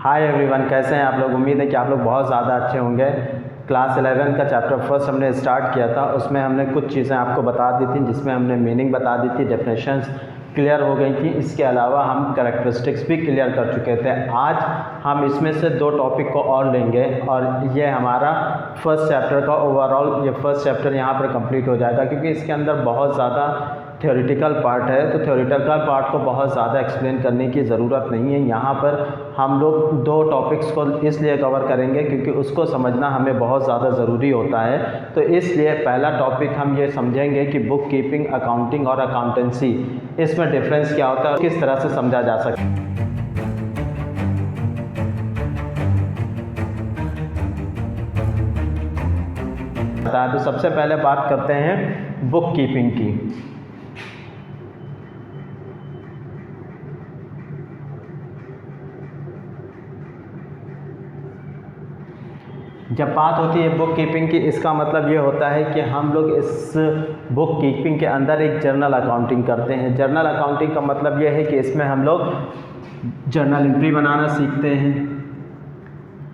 Hi everyone, कैसे हैं आप लोग। उम्मीद है कि आप लोग बहुत ज़्यादा अच्छे होंगे। क्लास 11 का चैप्टर फर्स्ट हमने स्टार्ट किया था, उसमें हमने कुछ चीज़ें आपको बता दी थी, जिसमें हमने मीनिंग बता दी थी, डेफिनेशंस क्लियर हो गई थी। इसके अलावा हम कैरेक्टरिस्टिक्स भी क्लियर कर चुके थे। आज हम इसमें से 2 टॉपिक को और लेंगे और ये हमारा फर्स्ट चैप्टर का ओवरऑल ये फर्स्ट चैप्टर यहाँ पर कंप्लीट हो जाएगा, क्योंकि इसके अंदर बहुत ज़्यादा थ्योरेटिकल पार्ट है। तो थ्योरेटिकल पार्ट को बहुत ज़्यादा एक्सप्लेन करने की ज़रूरत नहीं है। यहाँ पर हम लोग 2 टॉपिक्स को इसलिए कवर करेंगे क्योंकि उसको समझना हमें बहुत ज़्यादा ज़रूरी होता है। तो इसलिए पहला टॉपिक हम ये समझेंगे कि बुक कीपिंग, अकाउंटिंग और अकाउंटेंसी, इसमें डिफरेंस क्या होता है और किस तरह से समझा जा सकता है। तो सबसे पहले बात करते हैं बुक कीपिंग की। जब बात होती है बुक कीपिंग की, इसका मतलब ये होता है कि हम लोग इस बुक कीपिंग के अंदर एक जर्नल अकाउंटिंग करते हैं। जर्नल अकाउंटिंग का मतलब ये है कि इसमें हम लोग जर्नल एंट्री बनाना सीखते हैं,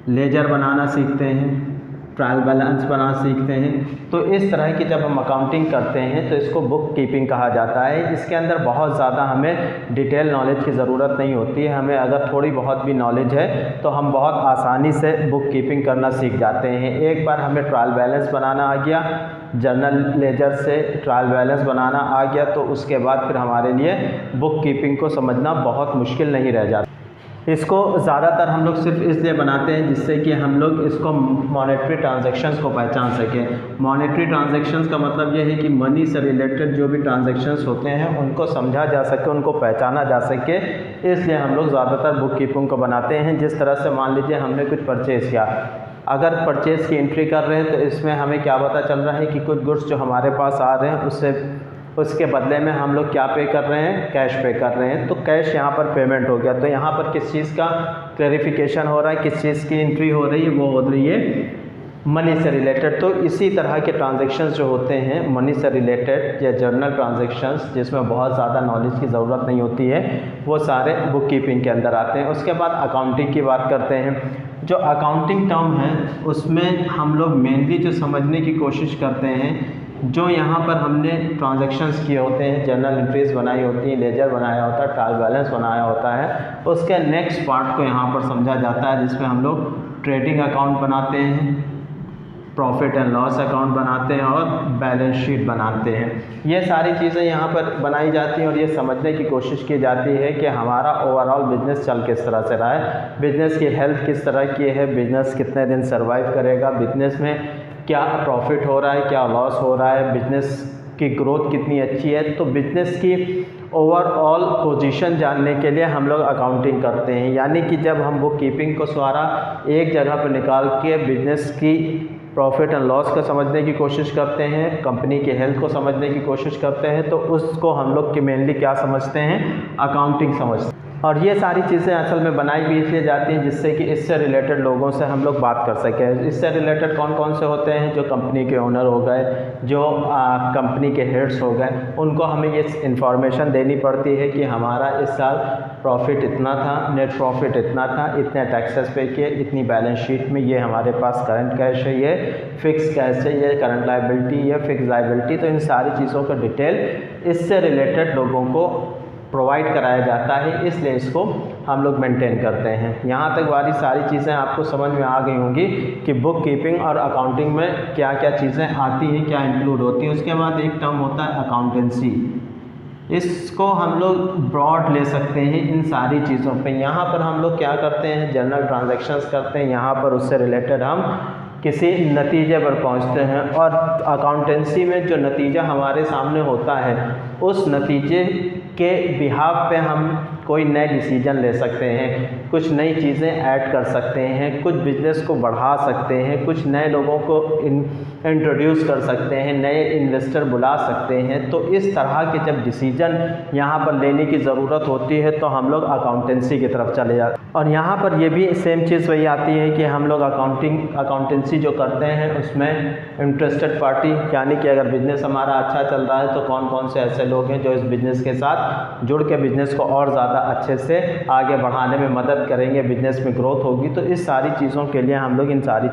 लेजर बनाना सीखते हैं, ट्रायल बैलेंस बनाना सीखते हैं। तो इस तरह की जब हम अकाउंटिंग करते हैं तो इसको बुक कीपिंग कहा जाता है। इसके अंदर बहुत ज़्यादा हमें डिटेल नॉलेज की ज़रूरत नहीं होती है। हमें अगर थोड़ी बहुत भी नॉलेज है तो हम बहुत आसानी से बुक कीपिंग करना सीख जाते हैं। एक बार हमें ट्रायल बैलेंस बनाना आ गया, जर्नल लेजर से ट्रायल बैलेंस बनाना आ गया, तो उसके बाद फिर हमारे लिए बुक कीपिंग को समझना बहुत मुश्किल नहीं रह जाता। इसको ज़्यादातर हम लोग सिर्फ इसलिए बनाते हैं जिससे कि हम लोग इसको मॉनेटरी ट्रांजैक्शंस को पहचान सकें। मॉनेटरी ट्रांजैक्शंस का मतलब ये है कि मनी से रिलेटेड जो भी ट्रांजैक्शंस होते हैं उनको समझा जा सके, उनको पहचाना जा सके, इसलिए हम लोग ज़्यादातर बुक कीपिंग को बनाते हैं। जिस तरह से मान लीजिए हमने कुछ परचेज़ किया, अगर परचेज़ की एंट्री कर रहे हैं तो इसमें हमें क्या पता चल रहा है कि कुछ गुड्स जो हमारे पास आ रहे हैं उसके बदले में हम लोग क्या पे कर रहे हैं, कैश पे कर रहे हैं। तो कैश यहाँ पर पेमेंट हो गया, तो यहाँ पर किस चीज़ का क्लैरिफिकेशन हो रहा है, किस चीज़ की एंट्री हो रही है, वो हो रही है मनी से रिलेटेड। तो इसी तरह के ट्रांजैक्शंस जो होते हैं मनी से रिलेटेड या जर्नल ट्रांजैक्शंस, जिसमें बहुत ज़्यादा नॉलेज की ज़रूरत नहीं होती है, वो सारे बुक कीपिंग के अंदर आते हैं। उसके बाद अकाउंटिंग की बात करते हैं। जो अकाउंटिंग टर्म है उसमें हम लोग मेनली जो समझने की कोशिश करते हैं, जो यहाँ पर हमने ट्रांजैक्शंस किए होते हैं, जर्नल एंट्रीज बनाई होती हैं, लेजर बनाया होता है, ट्रायल बैलेंस बनाया होता है, उसके नेक्स्ट पार्ट को यहाँ पर समझा जाता है, जिसमें हम लोग ट्रेडिंग अकाउंट बनाते हैं, प्रॉफिट एंड लॉस अकाउंट बनाते हैं और बैलेंस शीट बनाते हैं। ये सारी चीज़ें यहाँ पर बनाई जाती हैं और ये समझने की कोशिश की जाती है कि हमारा ओवरऑल बिजनेस चल किस तरह से रहा है, बिज़नेस की हेल्थ किस तरह की है, बिज़नेस कितने दिन सर्वाइव करेगा, बिज़नेस में क्या प्रॉफिट हो रहा है, क्या लॉस हो रहा है, बिज़नेस की ग्रोथ कितनी अच्छी है। तो बिज़नेस की ओवरऑल पोजीशन जानने के लिए हम लोग अकाउंटिंग करते हैं। यानी कि जब हम बुक कीपिंग को सारा एक जगह पर निकाल के बिज़नेस की प्रॉफिट एंड लॉस को समझने की कोशिश करते हैं, कंपनी की हेल्थ को समझने की कोशिश करते हैं, तो उसको हम लोग की मेनली क्या समझते हैं, अकाउंटिंग समझते हैं। और ये सारी चीज़ें असल में बनाई भी इसलिए जाती हैं जिससे कि इससे रिलेटेड लोगों से हम लोग बात कर सकें। इससे रिलेटेड कौन कौन से होते हैं, जो कंपनी के ओनर हो गए, जो कंपनी के हेड्स हो गए, उनको हमें ये इन्फॉर्मेशन देनी पड़ती है कि हमारा इस साल प्रॉफिट इतना था, नेट प्रॉफिट इतना था, इतने टैक्सेस पे किए, इतनी बैलेंस शीट में ये हमारे पास करंट कैश है, ये फिक्स कैश है, ये करंट लायबिलिटी, ये फिक्स लायबिलिटी। तो इन सारी चीज़ों का डिटेल इससे रिलेटेड लोगों को प्रोवाइड कराया जाता है, इसलिए इसको हम लोग मेंटेन करते हैं। यहाँ तक वाली सारी चीज़ें आपको समझ में आ गई होंगी कि बुक कीपिंग और अकाउंटिंग में क्या क्या चीज़ें आती हैं, क्या इंक्लूड होती हैं। उसके बाद एक टर्म होता है अकाउंटेंसी। इसको हम लोग ब्रॉड ले सकते हैं इन सारी चीज़ों पे। यहाँ पर हम लोग क्या करते हैं, जनरल ट्रांजैक्शंस करते हैं, यहाँ पर उससे रिलेटेड हम किसी नतीजे पर पहुँचते हैं। और अकाउंटेंसी में जो नतीजा हमारे सामने होता है, उस नतीजे के बिहाफ पे हम कोई नए डिसीजन ले सकते हैं, कुछ नई चीज़ें ऐड कर सकते हैं, कुछ बिज़नेस को बढ़ा सकते हैं, कुछ नए लोगों को इंट्रोड्यूस कर सकते हैं, नए इन्वेस्टर बुला सकते हैं। तो इस तरह के जब डिसीजन यहाँ पर लेने की ज़रूरत होती है तो हम लोग अकाउंटेंसी की तरफ चले जाते हैं। और यहाँ पर ये भी सेम चीज़ वही आती है कि हम लोग अकाउंटेंसी जो करते हैं उसमें इंटरेस्टेड पार्टी, यानी कि अगर बिज़नेस हमारा अच्छा चल रहा है तो कौन कौन से ऐसे लोग हैं जो इस बिज़नेस के साथ जुड़ के बिज़नेस को और ज़्यादा ज़्यादा अच्छे से आगे बढ़ाने में मदद करेंगे, बिजनेस में ग्रोथ होगी। तो इस सारी चीज़ों के लिए हम लोग इन सारी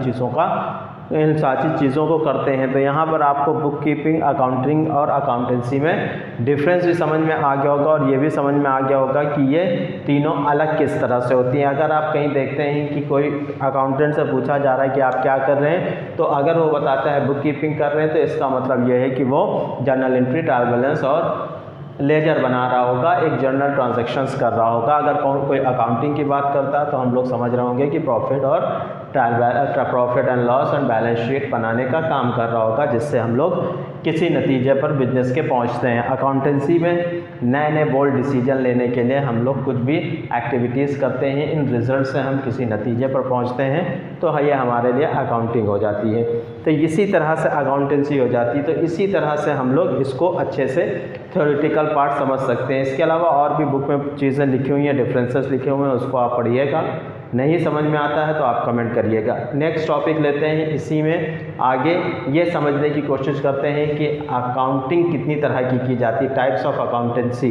चीज़ों को करते हैं। तो यहाँ पर आपको बुक कीपिंग, अकाउंटिंग और अकाउंटेंसी में डिफरेंस भी समझ में आ गया होगा और ये भी समझ में आ गया होगा कि ये तीनों अलग किस तरह से होती हैं। अगर आप कहीं देखते हैं कि कोई अकाउंटेंट से पूछा जा रहा है कि आप क्या कर रहे हैं, तो अगर वो बताता है बुक कीपिंग कर रहे हैं, तो इसका मतलब ये है कि वो जर्नल एंट्री, ट्रायल बैलेंस और लेजर बना रहा होगा, एक जर्नल ट्रांजैक्शंस कर रहा होगा। अगर कोई अकाउंटिंग की बात करता है तो हम लोग समझ रहे होंगे कि profit and loss and balance sheet बनाने का काम कर रहा होगा, जिससे हम लोग किसी नतीजे पर बिजनेस के पहुंचते हैं। अकाउंटेंसी में नए नए बोल्ड डिसीजन लेने के लिए हम लोग कुछ भी एक्टिविटीज़ करते हैं, इन रिजल्ट से हम किसी नतीजे पर पहुंचते हैं, तो ये हमारे लिए अकाउंटिंग हो जाती है। तो इसी तरह से अकाउंटेंसी हो जाती है। तो इसी तरह से हम लोग इसको अच्छे से थ्योरेटिकल पार्ट समझ सकते हैं। इसके अलावा और भी बुक में चीज़ें लिखी हुई हैं, डिफरेंसेस लिखे हुए हैं, उसको आप पढ़िएगा। नहीं समझ में आता है तो आप कमेंट करिएगा। नेक्स्ट टॉपिक लेते हैं। इसी में आगे ये समझने की कोशिश करते हैं कि अकाउंटिंग कितनी तरह की जाती है, टाइप्स ऑफ अकाउंटेंसी।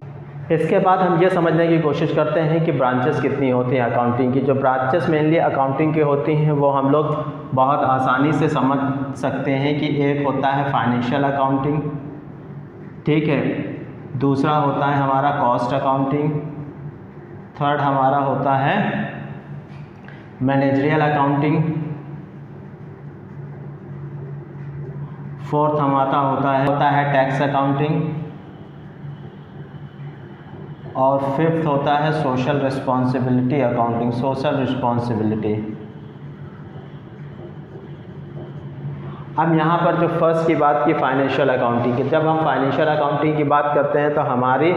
इसके बाद हम ये समझने की कोशिश करते हैं कि ब्रांचेस कितनी होती हैं अकाउंटिंग की। जो ब्रांचेस मेनली अकाउंटिंग की होती हैं वो हम लोग बहुत आसानी से समझ सकते हैं कि एक होता है फाइनेंशियल अकाउंटिंग, ठीक है, दूसरा होता है हमारा कॉस्ट अकाउंटिंग, थर्ड हमारा होता है मैनेजरियल अकाउंटिंग, फोर्थ हमारा होता है टैक्स अकाउंटिंग, और फिफ्थ होता है social responsibility accounting, social responsibility. अब यहाँ पर जो फर्स्ट की बात की फाइनेंशियल अकाउंटिंग की, जब हम फाइनेंशियल अकाउंटिंग की बात करते हैं तो हमारी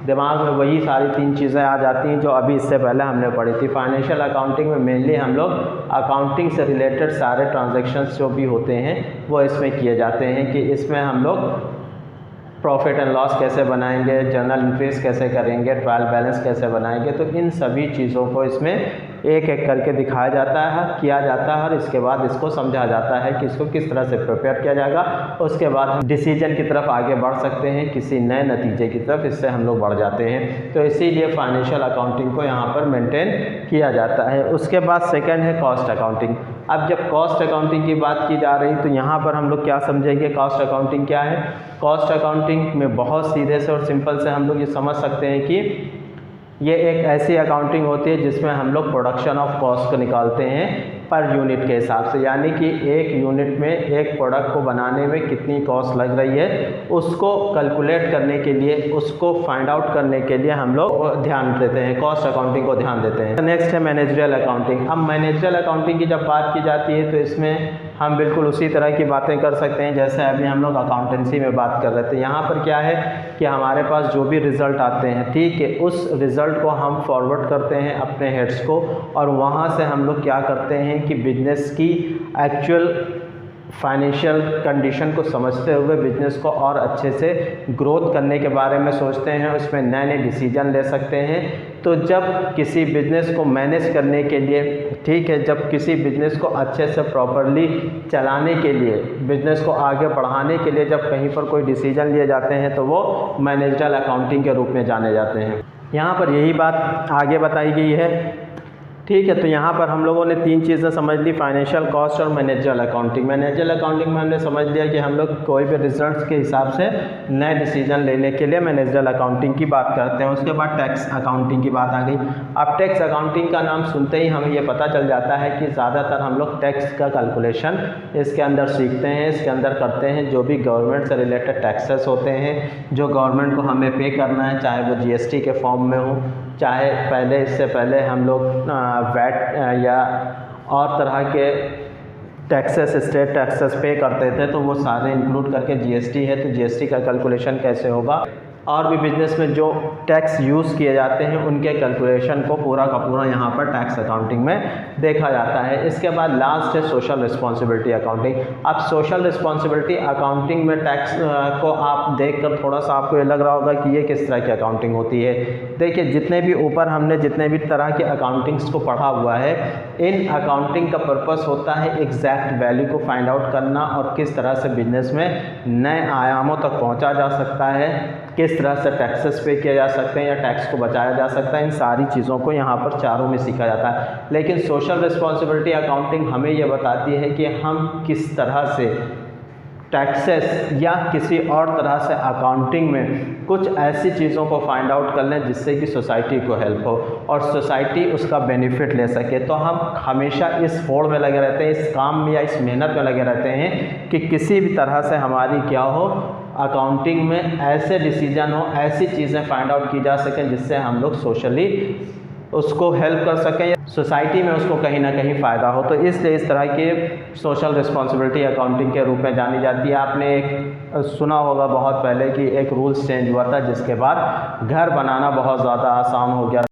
दिमाग में वही सारी तीन चीज़ें आ जाती हैं जो अभी इससे पहले हमने पढ़ी थी। फाइनेंशियल अकाउंटिंग में मेनली हम लोग अकाउंटिंग से रिलेटेड सारे ट्रांजैक्शंस जो भी होते हैं वो इसमें किए जाते हैं, कि इसमें हम लोग प्रॉफिट एंड लॉस कैसे बनाएंगे, जर्नल एंट्रीज कैसे करेंगे, ट्रायल बैलेंस कैसे बनाएंगे। तो इन सभी चीज़ों को इसमें एक एक करके दिखाया जाता है, किया जाता है, और इसके बाद इसको समझा जाता है कि इसको किस तरह से प्रिपेयर किया जाएगा। उसके बाद हम डिसीजन की तरफ आगे बढ़ सकते हैं, किसी नए नतीजे की तरफ, इससे हम लोग बढ़ जाते हैं। तो इसीलिए फाइनेंशियल अकाउंटिंग को यहाँ पर मेंटेन किया जाता है। उसके बाद सेकेंड है कॉस्ट अकाउंटिंग। अब जब कॉस्ट अकाउंटिंग की बात की जा रही तो यहाँ पर हम लोग क्या समझेंगे, कॉस्ट अकाउंटिंग क्या है। कॉस्ट अकाउंटिंग में बहुत सीधे से और सिंपल से हम लोग ये समझ सकते हैं कि ये एक ऐसी अकाउंटिंग होती है जिसमें हम लोग प्रोडक्शन ऑफ कॉस्ट को निकालते हैं पर यूनिट के हिसाब से, यानी कि एक यूनिट में एक प्रोडक्ट को बनाने में कितनी कॉस्ट लग रही है उसको कैलकुलेट करने के लिए, उसको फाइंड आउट करने के लिए हम लोग ध्यान देते हैं, कॉस्ट अकाउंटिंग को ध्यान देते हैं। नेक्स्ट है मैनेजरियल अकाउंटिंग। अब मैनेजरियल अकाउंटिंग की जब बात की जाती है तो इसमें हम बिल्कुल उसी तरह की बातें कर सकते हैं जैसे अभी हम लोग अकाउंटेंसी में बात कर रहे थे। यहाँ पर क्या है कि हमारे पास जो भी रिज़ल्ट आते हैं, ठीक है, उस रिज़ल्ट को हम फॉरवर्ड करते हैं अपने हेड्स को, और वहाँ से हम लोग क्या करते हैं कि बिजनेस की एक्चुअल फाइनेंशियल कंडीशन को समझते हुए बिजनेस को और अच्छे से ग्रोथ करने के बारे में सोचते हैं, उसमें नए नए डिसीजन ले सकते हैं। तो जब किसी बिज़नेस को मैनेज करने के लिए, ठीक है, जब किसी बिज़नेस को अच्छे से प्रॉपरली चलाने के लिए, बिज़नेस को आगे बढ़ाने के लिए जब कहीं पर कोई डिसीजन लिए जाते हैं तो वो मैनेजरियल अकाउंटिंग के रूप में जाने जाते हैं। यहाँ पर यही बात आगे बताई गई है, ठीक है। तो यहाँ पर हम लोगों ने तीन चीज़ें समझ ली, फाइनेंशियल, कॉस्ट और मैनेजरियल अकाउंटिंग। मैनेजरियल अकाउंटिंग में हमने समझ लिया कि हम लोग कोई भी रिजल्ट्स के हिसाब से नए डिसीजन लेने के लिए मैनेजरियल अकाउंटिंग की बात करते हैं। उसके बाद टैक्स अकाउंटिंग की बात आ गई। अब टैक्स अकाउंटिंग का नाम सुनते ही हमें ये पता चल जाता है कि ज़्यादातर हम लोग टैक्स का कैलकुलेशन इसके अंदर सीखते हैं, इसके अंदर करते हैं। जो भी गवर्नमेंट से रिलेटेड टैक्सेस होते हैं जो गवर्नमेंट को हमें पे करना है, चाहे वो GST के फॉर्म में हो, चाहे पहले इससे पहले हम लोग वैट या और तरह के टैक्सेस, स्टेट टैक्सेस पे करते थे, तो वो सारे इंक्लूड करके GST है। तो GST का कैलकुलेशन कैसे होगा, और भी बिजनेस में जो टैक्स यूज़ किए जाते हैं उनके कैलकुलेशन को पूरा का पूरा यहाँ पर टैक्स अकाउंटिंग में देखा जाता है। इसके बाद लास्ट है सोशल रिस्पॉन्सिबिलिटी अकाउंटिंग। अब सोशल रिस्पॉन्सिबिलिटी अकाउंटिंग में टैक्स को आप देखकर थोड़ा सा आपको ये लग रहा होगा कि ये किस तरह की अकाउंटिंग होती है। देखिए जितने भी ऊपर हमने जितने भी तरह के अकाउंटिंग्स को पढ़ा हुआ है, इन अकाउंटिंग का पर्पस होता है एग्जैक्ट वैल्यू को फाइंड आउट करना और किस तरह से बिजनेस में नए आयामों तक पहुंचा जा सकता है, किस तरह से टैक्सेस पे किया जा सकते हैं या टैक्स को बचाया जा सकता है। इन सारी चीज़ों को यहाँ पर चारों में सीखा जाता है। लेकिन सोशल रिस्पॉन्सिबिलिटी अकाउंटिंग हमें ये बताती है कि हम किस तरह से टैक्सेस या किसी और तरह से अकाउंटिंग में कुछ ऐसी चीज़ों को फाइंड आउट कर लें जिससे कि सोसाइटी को हेल्प हो और सोसाइटी उसका बेनिफिट ले सके। तो हम हमेशा इस होड़ में लगे रहते हैं, इस काम में या इस मेहनत में लगे रहते हैं कि किसी भी तरह से हमारी क्या हो, अकाउंटिंग में ऐसे डिसीजन हो, ऐसी चीज़ें फाइंड आउट की जा सकें जिससे हम लोग सोशली उसको हेल्प कर सकें या सोसाइटी में उसको कहीं ना कहीं फ़ायदा हो। तो इसलिए इस तरह की सोशल रिस्पॉन्सिबिलिटी अकाउंटिंग के रूप में जानी जाती है। आपने एक सुना होगा बहुत पहले कि एक रूल्स चेंज हुआ था जिसके बाद घर बनाना बहुत ज़्यादा आसान हो गया।